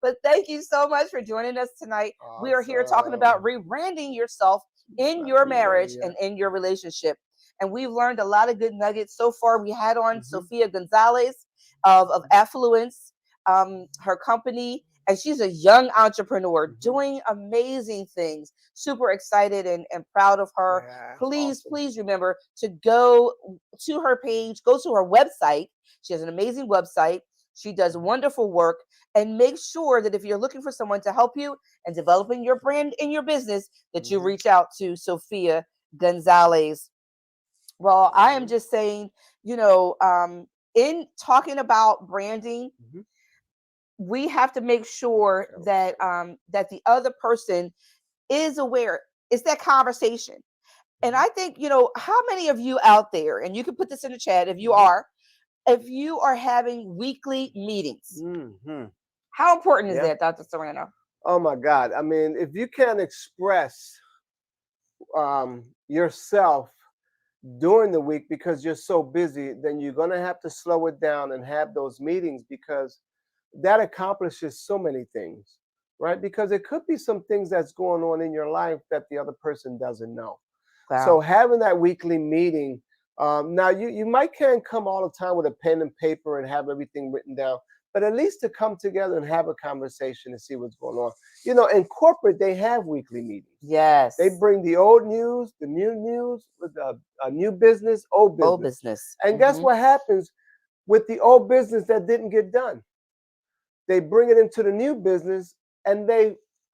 But thank you so much for joining us tonight. We are here talking about Awesome. rebranding yourself It's in not your ready marriage yet. and in your relationship. And we've learned a lot of good nuggets so far. We had on Mhm. Sophia Gonzalez of Affluence, her company, and she's a young entrepreneur Mhm. doing amazing things. Super excited and proud of her. Yeah, it's Please, awesome. please remember to go to her page, go to her website. She has an amazing website. She does wonderful work, and make sure that if you're looking for someone to help you and developing your brand in your business, that you Mhm. reach out to Sophia Gonzalez. Well, I am Mhm. just saying, in talking about branding, Mhm. we have to make sure Okay, let's that see. that the other person is aware. It's that conversation. And Mhm. I think, how many of you out there, and you can put this in the chat Mhm. if you are having weekly meetings, Mhm. how important is Yeah. that, Dr. Serrano? Oh my God. I mean, if you can't express yourself during the week because you're so busy, then you're going to have to slow it down and have those meetings because that accomplishes so many things, right? Because it could be some things that's going on in your life that the other person doesn't know. Wow. So having that weekly meeting, now you might can't come all the time with a pen and paper and have everything written down, but at least to come together and have a conversation and see what's going on. You know, in corporate, they have weekly meetings. Yes. They bring the old news, the new news, with a new business, old business. Old business. And guess what happens with the old business that didn't get done? They bring it into the new business and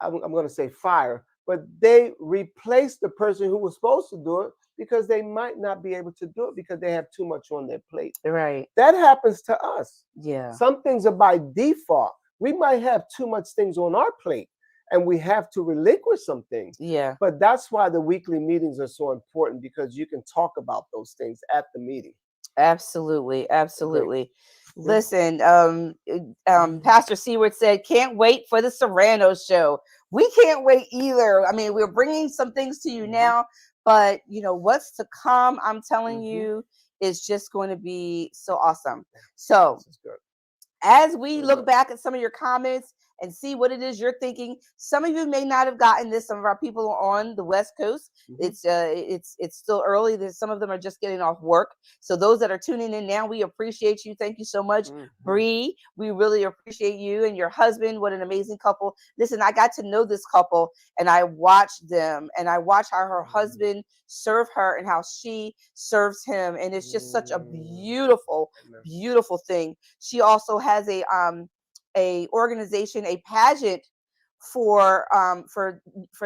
I'm going to say fire, but they replace the person who was supposed to do it because they might not be able to do it because they have too much on their plate. Right. That happens to us. Yeah. Some things are by default. We might have too much things on our plate and we have to relinquish some things. Yeah. But that's why the weekly meetings are so important, because you can talk about those things at the meeting. Absolutely. Absolutely. Yeah. Listen, Pastor Seward said, can't wait for the Serrano show. We can't wait either. I mean, we're bringing some things to you now, but you know, what's to come, I'm telling you, is just going to be so awesome. So This is good. as we look back at some of your comments and see what it is you're thinking, some of you may not have gotten this. Some of our people on the West Coast, it's still early. Some of them are just getting off work. So those that are tuning in now, we appreciate you. Thank you so much, Bree. We really appreciate you and your husband. What an amazing couple. Listen, I got to know this couple and I watched them and I watched how her husband served her and how she serves him. And it's just such a beautiful, beautiful thing. She also has a organization, a pageant for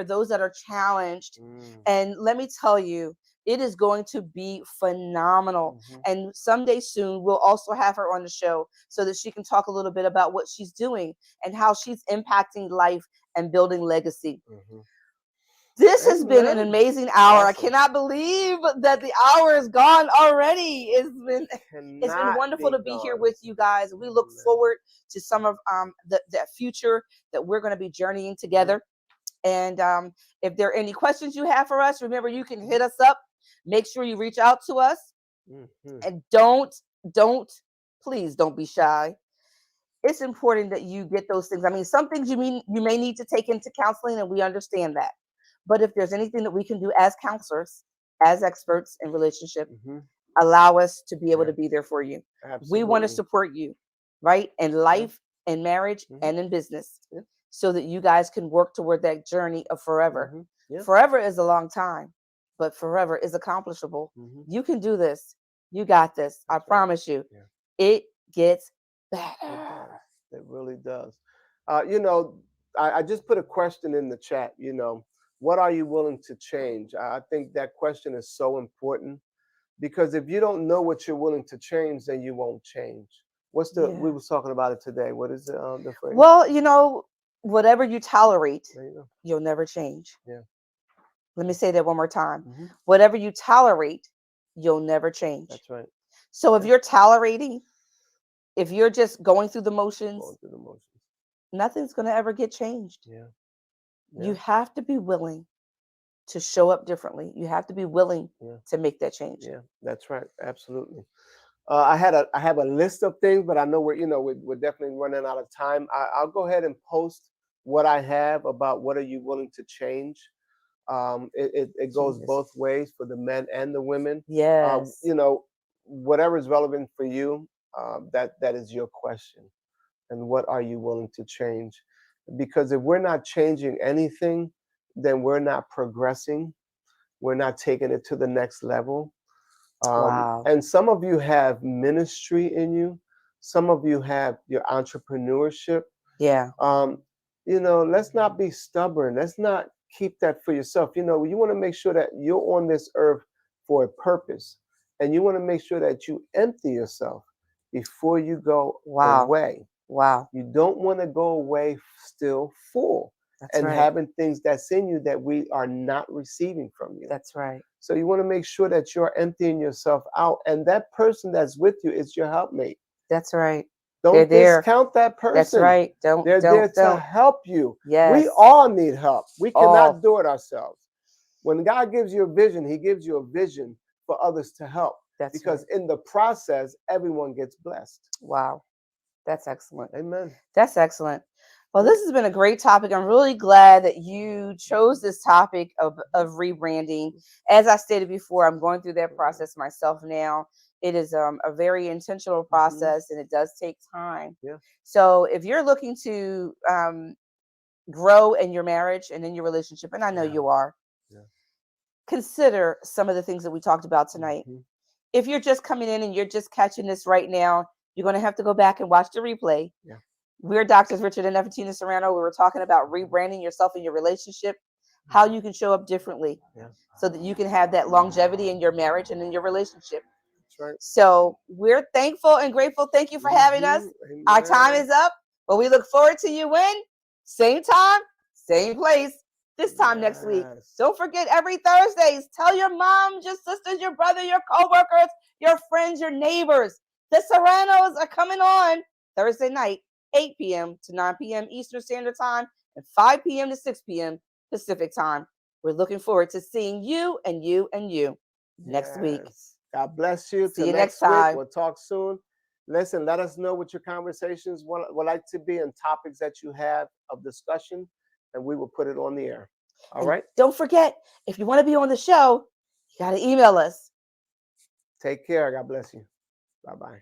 those that are challenged. And let me tell you, it is going to be phenomenal. And someday soon, we'll also have her on the show so that she can talk a little bit about what she's doing and how she's impacting life and building legacy. This has been an amazing hour. Awesome. I cannot believe that the hour is gone already. It's been wonderful to be here with you guys. We look forward to some of the future that we're going to be journeying together. And if there are any questions you have for us, remember, you can hit us up. Make sure you reach out to us. And please don't be shy. It's important that you get those things. I mean, some things you may need to take into counseling, and we understand that. But if there's anything that we can do as counselors, as experts in relationship, allow us to be able to be there for you. Absolutely. We want to support you, right? In life, in marriage, and in business, so that you guys can work toward that journey of forever. Forever is a long time, but forever is accomplishable. You can do this. You got this. I promise you. It gets better. It really does. You know, I just put a question in the chat, you know, what are you willing to change? I think that question is so important, because if you don't know what you're willing to change, then you won't change. We were talking about it today. What is the phrase? Well, you know, whatever you tolerate, you'll never change. Let me say that one more time. Whatever you tolerate, you'll never change. That's right. So if you're tolerating, if you're just going through the motions, nothing's going to ever get changed. You have to be willing to show up differently. You have to be willing to make that change. Yeah, that's right. Absolutely. I have a list of things, but I know we're definitely running out of time. I'll go ahead and post what I have about what are you willing to change. It goes both ways for the men and the women. Yes. You know, whatever is relevant for you, that is your question. And what are you willing to change? Because if we're not changing anything, then we're not progressing. We're not taking it to the next level. Wow. And some of you have ministry in you. Some of you have your entrepreneurship. Yeah. You know, let's not be stubborn. Let's not keep that for yourself. You know, you want to make sure that you're on this earth for a purpose. And you want to make sure that you empty yourself before you go away. Wow. You don't want to go away still full. That's and having things that's in you that we are not receiving from you. That's right. So you want to make sure that you're emptying yourself out, and that person that's with you is your helpmate. That's right. Don't discount that person. That's right. They're there to help you. Yes. We all need help. We cannot do it ourselves. When God gives you a vision, he gives you a vision for others to help. That's because in the process, everyone gets blessed. Wow. That's excellent. Amen. That's excellent. Well, this has been a great topic. I'm really glad that you chose this topic of rebranding. As I stated before, I'm going through that process myself now. It is a very intentional process, and it does take time. Yeah. So if you're looking to grow in your marriage and in your relationship, and I know you are, consider some of the things that we talked about tonight. If you're just coming in and you're just catching this right now, you're going to have to go back and watch the replay. Yeah. We're Doctors Richard and Nefertina Serrano. We were talking about rebranding yourself in your relationship, how you can show up differently so that you can have that longevity in your marriage and in your relationship. That's right. So we're thankful and grateful. Thank you for having us. Amen. Our time is up, but we look forward to you when same time, same place, this time next week. Don't forget, every Thursdays, tell your moms, your sisters, your brother, your coworkers, your friends, your neighbors. The Serranos are coming on Thursday night, 8 p.m. to 9 p.m. Eastern Standard Time and 5 p.m. to 6 p.m. Pacific Time. We're looking forward to seeing you and you and you next week. God bless you. See you next next time. Week. We'll talk soon. Listen, let us know what your conversations would like to be and topics that you have of discussion, and we will put it on the air. All right? Don't forget, if you want to be on the show, you got to email us. Take care. God bless you. Bye-bye.